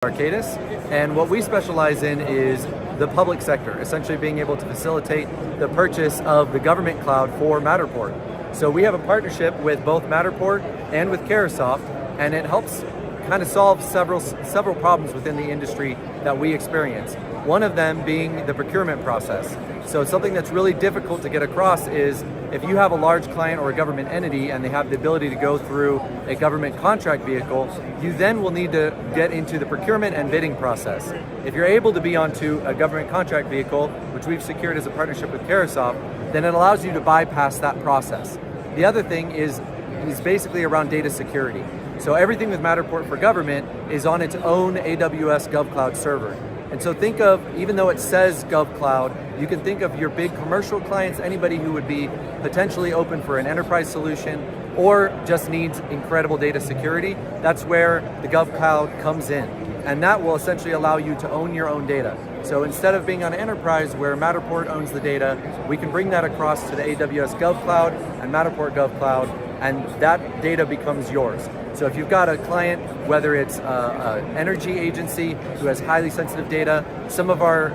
ARCADUS, and what we specialize in is the public sector, essentially being able to facilitate the purchase of the government cloud for Matterport. So we have a partnership with both Matterport and with Carahsoft, and it helps kind of solve several problems within the industry that we experience. One of them being the procurement process. So something that's really difficult to get across is if you have a large client or a government entity and they have the ability to go through a government contract vehicle, you then will need to get into the procurement and bidding process. If you're able to be onto a government contract vehicle, which we've secured as a partnership with Carahsoft, then it allows you to bypass that process. The other thing is basically around data security. So everything with Matterport for Government is on its own AWS GovCloud server. And so think of, even though it says GovCloud, you can think of your big commercial clients, anybody who would be potentially open for an enterprise solution or just needs incredible data security. That's where the GovCloud comes in. And that will essentially allow you to own your own data. So instead of being on enterprise where Matterport owns the data, we can bring that across to the AWS GovCloud and Matterport GovCloud, and that data becomes yours. So if you've got a client, whether it's an energy agency who has highly sensitive data, some of our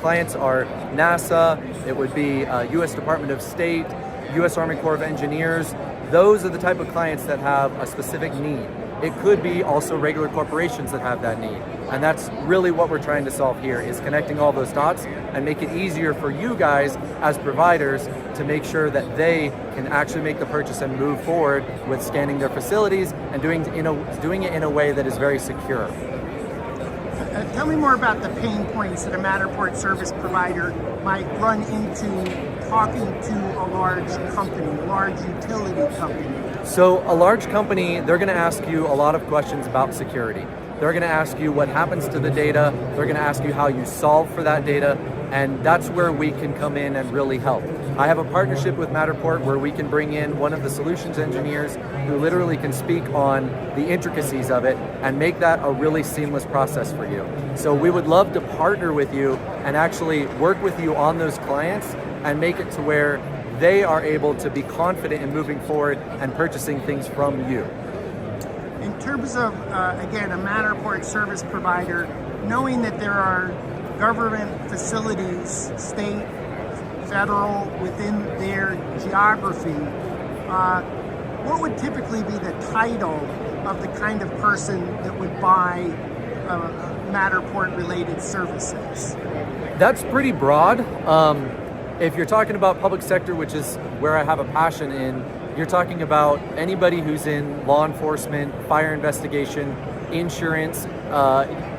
clients are NASA, it would be US Department of State, US Army Corps of Engineers. Those are the type of clients that have a specific need. It could be also regular corporations that have that need. And that's really what we're trying to solve here, is connecting all those dots and make it easier for you guys as providers to make sure that they can actually make the purchase and move forward with scanning their facilities and doing it in a way that is very secure. Tell me more about the pain points that a Matterport service provider might run into talking to a large company, a large utility company. So a large company, they're going to ask you a lot of questions about security. They're going to ask you what happens to the data. They're going to ask you how you solve for that data. And that's where we can come in and really help. I have a partnership with Matterport where we can bring in one of the solutions engineers who literally can speak on the intricacies of it and make that a really seamless process for you. So we would love to partner with you and actually work with you on those clients and make it to where they are able to be confident in moving forward and purchasing things from you. In terms of, again, a Matterport service provider, knowing that there are government facilities, state, federal, within their geography, what would typically be the title of the kind of person that would buy Matterport-related services? That's pretty broad. If you're talking about public sector, which is where I have a passion in, you're talking about anybody who's in law enforcement, fire investigation, insurance.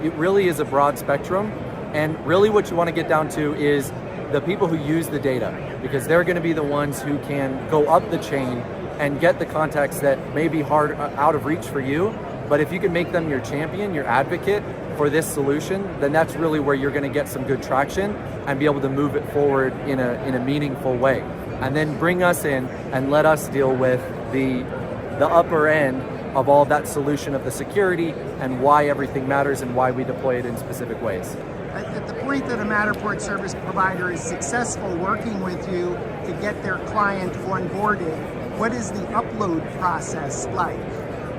It really is a broad spectrum. And really what you want to get down to is the people who use the data, because they're going to be the ones who can go up the chain and get the contacts that may be hard out of reach for you. But if you can make them your champion, your advocate for this solution, then that's really where you're going to get some good traction and be able to move it forward in a meaningful way. And then bring us in and let us deal with the upper end of all that solution of the security and why everything matters and why we deploy it in specific ways. At the point that a Matterport service provider is successful working with you to get their client onboarded, what is the upload process like?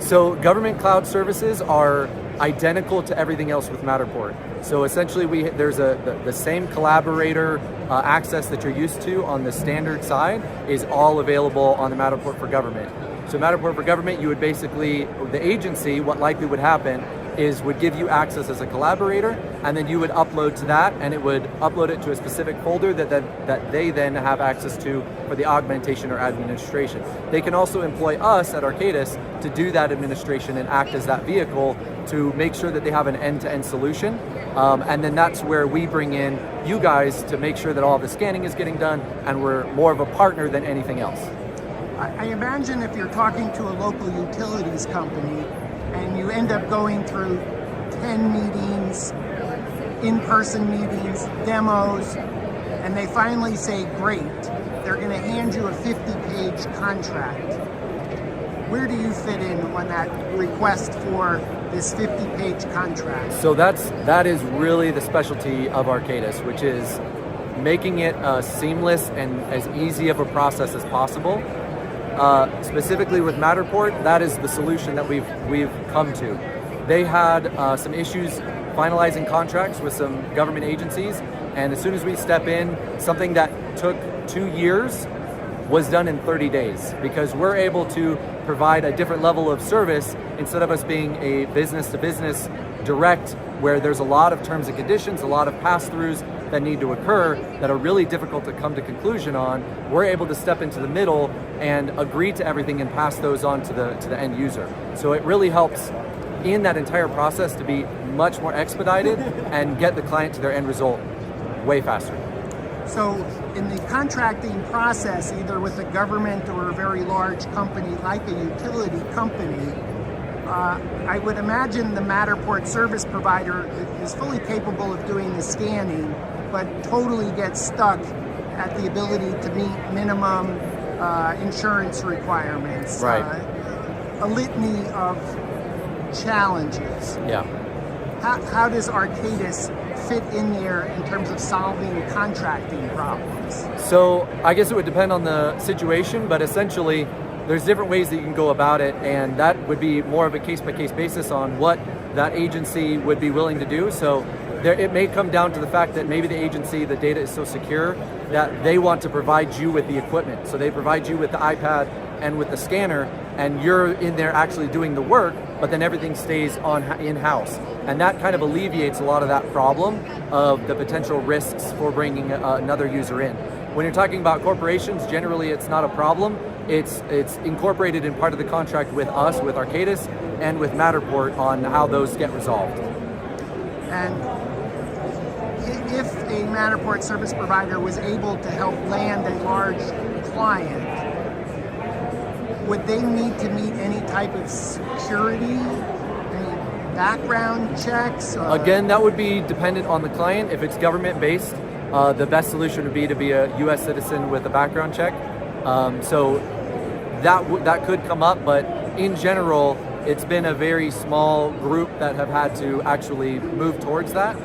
So government cloud services are identical to everything else with Matterport. So essentially there's the same collaborator access that you're used to on the standard side is all available on the Matterport for Government. So Matterport for Government, you would basically, the agency, what likely would happen is would give you access as a collaborator, and then you would upload to that, and it would upload it to a specific folder that they then have access to for the augmentation or administration. They can also employ us at ARCADUS to do that administration and act as that vehicle to make sure that they have an end-to-end solution. And then that's where we bring in you guys to make sure that all the scanning is getting done, and we're more of a partner than anything else. I imagine if you're talking to a local utilities company and you end up going through 10 meetings, in-person meetings, demos, and they finally say, great, they're going to hand you a 50-page contract. Where do you fit in on that request for this 50-page contract? So that is really the specialty of ARCADUS, which is making it seamless and as easy of a process as possible. Specifically with Matterport, that is the solution that we've come to. they had some issues finalizing contracts with some government agencies, and as soon as we step in, something that took 2 years was done in 30 days, because we're able to provide a different level of service instead of us being a business-to-business direct, where there's a lot of terms and conditions, a lot of pass-throughs that need to occur that are really difficult to come to conclusion on. We're able to step into the middle and agree to everything and pass those on to the end user. So it really helps in that entire process to be much more expedited and get the client to their end result way faster. So in the contracting process, either with a government or a very large company like a utility company, I would imagine the Matterport service provider is fully capable of doing the scanning, but totally gets stuck at the ability to meet minimum insurance requirements. Right. A litany of challenges. Yeah. How does ARCADUS fit in there in terms of solving contracting problems? So I guess it would depend on the situation, but essentially there's different ways that you can go about it, and that would be more of a case-by-case basis on what that agency would be willing to do. So it may come down to the fact that maybe the agency, the data is so secure that they want to provide you with the equipment. So they provide you with the iPad and with the scanner, and you're in there actually doing the work, but then everything stays on in-house. And that kind of alleviates a lot of that problem of the potential risks for bringing another user in. When you're talking about corporations, generally it's not a problem. It's incorporated in part of the contract with us, with ARCADUS, and with Matterport on how those get resolved. And if a Matterport service provider was able to help land a large client, would they need to meet any type of security, any background checks? Again, that would be dependent on the client. If it's government-based, the best solution would be to be a U.S. citizen with a background check. So that could come up, but in general, it's been a very small group that have had to actually move towards that.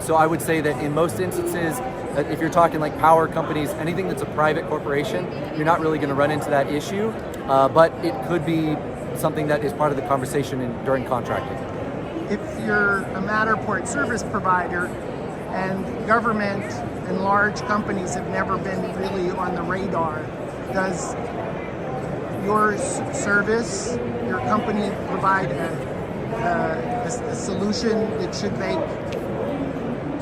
So I would say that in most instances, if you're talking like power companies, anything that's a private corporation, you're not really going to run into that issue, but it could be something that is part of the conversation during contracting. If you're a Matterport service provider and government and large companies have never been really on the radar, does your service, your company provide a solution that should make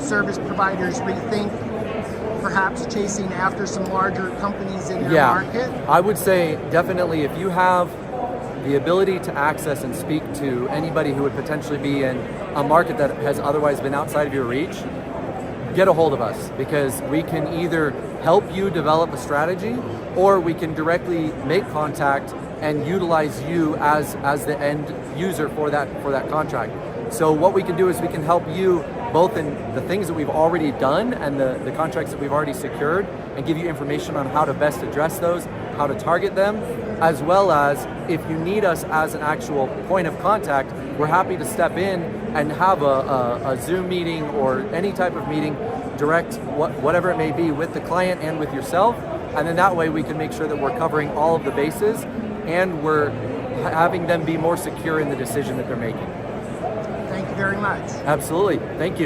service providers rethink perhaps chasing after some larger companies in their market? I would say definitely if you have the ability to access and speak to anybody who would potentially be in a market that has otherwise been outside of your reach, get a hold of us, because we can either help you develop a strategy or we can directly make contact and utilize you as the end user for that contract. So what we can do is we can help you both in the things that we've already done and the contracts that we've already secured, and give you information on how to best address those, how to target them, as well as if you need us as an actual point of contact, we're happy to step in and have a Zoom meeting or any type of meeting, direct whatever it may be with the client and with yourself, and then that way we can make sure that we're covering all of the bases and we're having them be more secure in the decision that they're making. Thank you very much. Absolutely. Thank you.